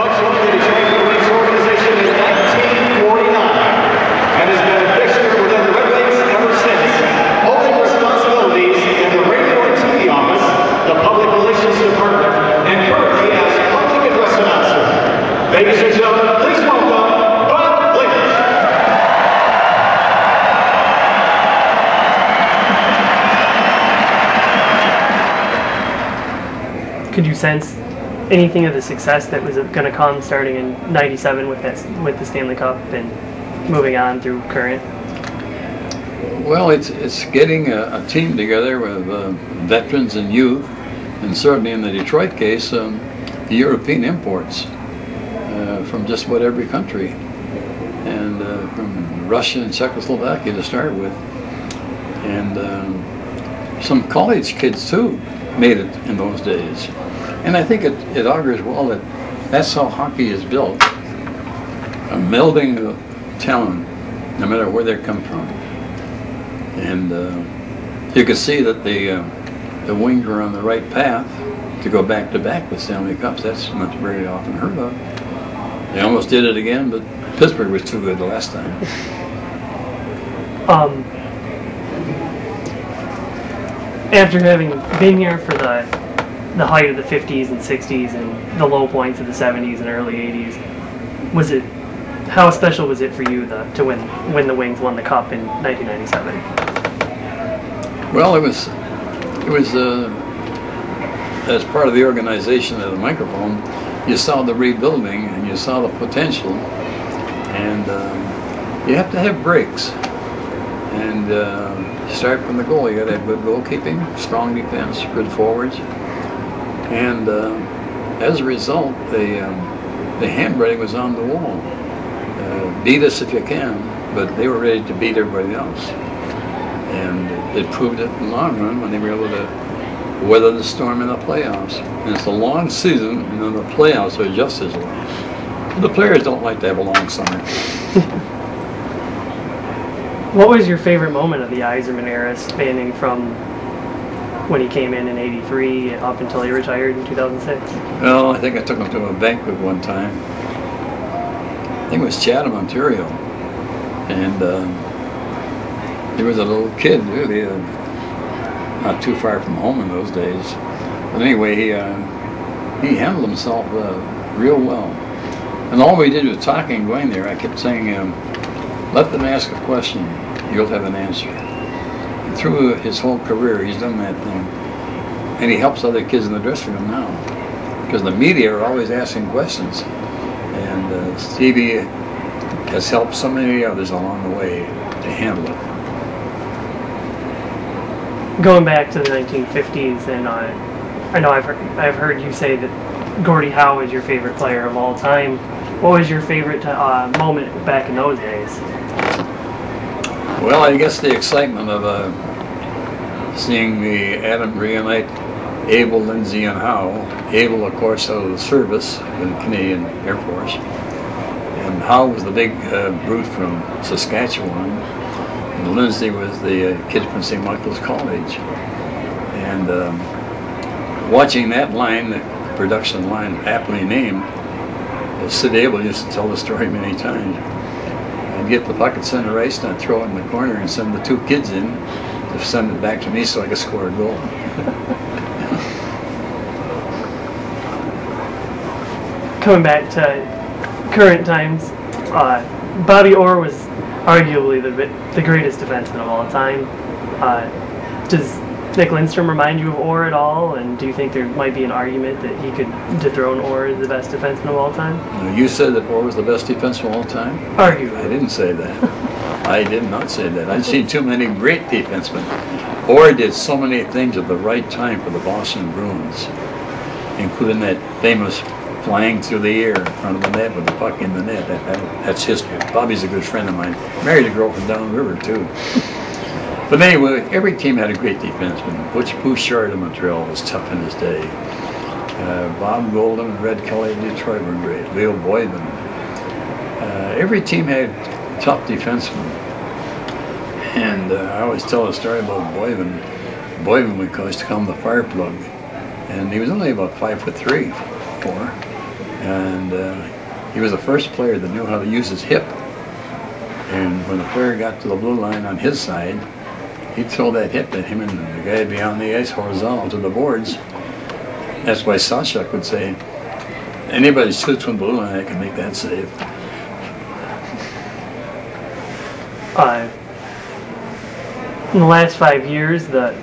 Bucks joined the Detroit Red Wings organization in 1949 and has been a fixture within the Red Wings ever since, holding responsibilities in the radio and TV office, the public relations department, and currently as public address announcer. Ladies and gentlemen, please welcome Lynch. Could you sense anything of the success that was going to come starting in '97 with the Stanley Cup and moving on through current? Well, it's getting a team together with veterans and youth, and certainly in the Detroit case, the European imports from just about every country, and from Russia and Czechoslovakia to start with, and some college kids too made it in those days. And I think it augurs well that that's how hockey is built, a melding of talent, no matter where they come from. And you can see that the Wings were on the right path to go back to back with Stanley Cups. That's not very often heard of. They almost did it again, but Pittsburgh was too good the last time. After having been here for the height of the 50s and 60s and the low points of the 70s and early 80s, how special was it for you to when the Wings won the Cup in 1997? Well, it was as part of the organization of the microphone, you saw the rebuilding and you saw the potential, and you have to have breaks and start from the goal. You got to have good goalkeeping, strong defense, good forwards, and as a result, the handwriting was on the wall. Beat us if you can, but they were ready to beat everybody else, and it proved it in the long run when they were able to weather the storm in the playoffs. And it's a long season, and then the playoffs are just as long. The players don't like to have a long summer. What was your favorite moment of the Yzerman era, spanning from when he came in '83 up until he retired in 2006? Well, I think I took him to a banquet one time. I think it was Chatham, Ontario, and he was a little kid, really, not too far from home in those days. But anyway, he handled himself real well. And all we did was talking, going there. I kept saying, let them ask a question, you'll have an answer. And through his whole career, he's done that thing. And he helps other kids in the dressing room now, because the media are always asking questions. And Stevie has helped so many others along the way to handle it. Going back to the 1950s, and I know I've heard you say that Gordie Howe is your favorite player of all time. What was your favorite moment back in those days? Well, I guess the excitement of seeing the Adam reunite Abel, Lindsay, and Howe. Abel, of course, out of the service in the Canadian Air Force, and Howe was the big brute from Saskatchewan. And Lindsay was the kid from St. Michael's College. And watching that line, the production line aptly named, Sid Abel used to tell the story many times. I'd get the puck at center ice and I'd throw it in the corner and send the two kids in to send it back to me so I could score a goal. Coming back to current times, Bobby Orr was arguably the greatest defenseman of all time. Does Nick Lindstrom remind you of Orr at all? And do you think there might be an argument that he could dethrone Orr as the best defenseman of all time? You said that Orr was the best defenseman of all time? Arguably. I didn't say that. I did not say that. I've seen too many great defensemen. Orr did so many things at the right time for the Boston Bruins, including that famous flying through the air in front of the net with the puck in the net. That's history. Bobby's a good friend of mine. Married a girl from downriver too. But anyway, every team had a great defenseman. Butch Bouchard of Montreal was tough in his day. Bob Golden and Red Kelly of Detroit were great. Leo Boyden. Every team had tough defensemen. And I always tell a story about Boyden. Boyden would used to come the fire plug, and he was only about 5'3", 4". and he was the first player that knew how to use his hip. And when the player got to the blue line on his side, he'd throw that hip at him, and the guy would be on the ice horizontal to the boards. That's why Sashak would say, anybody shoots from the blue line, I can make that save. In the last 5 years, the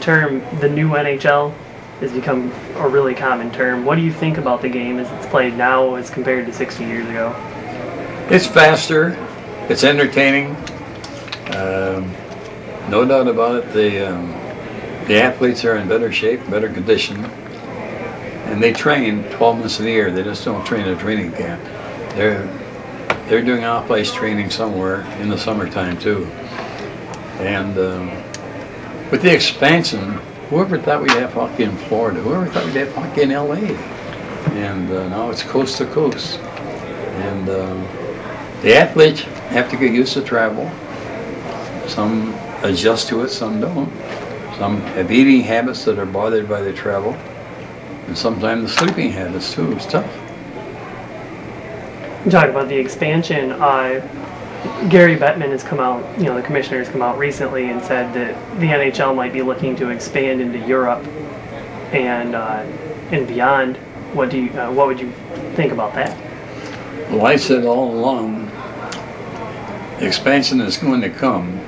term "the new NHL" has become a really common term. What do you think about the game as it's played now as compared to 60 years ago? It's faster. It's entertaining. No doubt about it. The athletes are in better shape, better condition, and they train 12 months of the year. They just don't train at a training camp. They're doing off-ice training somewhere in the summertime too. And with the expansion, whoever thought we'd have hockey in Florida? Whoever thought we'd have hockey in LA? And now it's coast to coast. And the athletes have to get used to travel. Some adjust to it, some don't. Some have eating habits that are bothered by the travel. And sometimes the sleeping habits too. It's tough. You talk about the expansion. Gary Bettman has come out, the commissioner has come out recently and said that the NHL might be looking to expand into Europe and beyond. What would you think about that? Well, I said all along, expansion is going to come,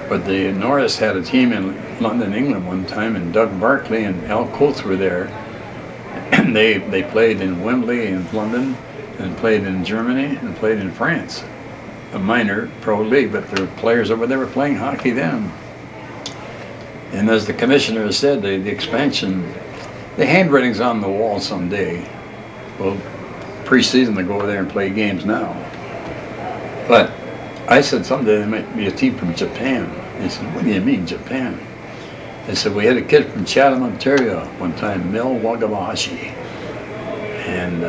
but the Norris had a team in London, England one time, and Doug Barkley and Al Coates were there, and they played in Wembley in London, and played in Germany, and played in France. A minor pro league, but their players over there were playing hockey then. And as the commissioner said, the expansion, the handwriting's on the wall someday. Well, pre-season they go over there and play games now. But I said someday there might be a team from Japan. They said, what do you mean, Japan? They said, we had a kid from Chatham, Ontario one time, Mil Wagabayashi. And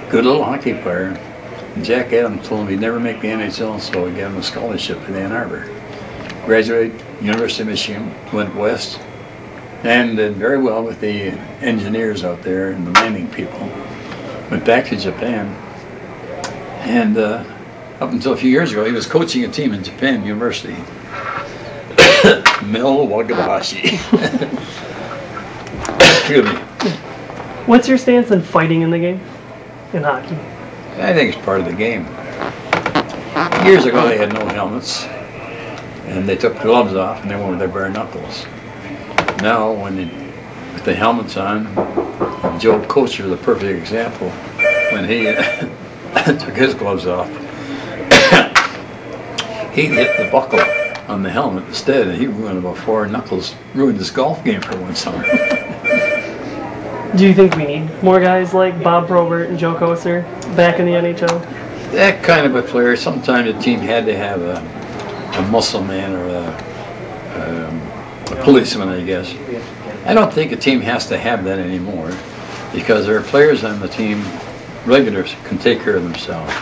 good little hockey player. Jack Adams told him he'd never make the NHL, so he gave him a scholarship in Ann Arbor. Graduated University of Michigan, went west, and did very well with the engineers out there and the mining people. Went back to Japan, and up until a few years ago, he was coaching a team in Japan University. Mil Wagabayashi. Excuse me. What's your stance on fighting in the game, in hockey? I think it's part of the game. Years ago they had no helmets, and they took gloves off and they went with their bare knuckles. Now, with the helmets on, Joe Kocher is the perfect example. When he took his gloves off, he hit the buckle on the helmet instead, and he ruined about 4 knuckles, ruined his golf game for one summer. Do you think we need more guys like Bob Probert and Joe Kocher back in the NHL? That kind of a player. Sometimes a team had to have a muscle man or a policeman, I guess. I don't think a team has to have that anymore, because there are players on the team, regulars, can take care of themselves.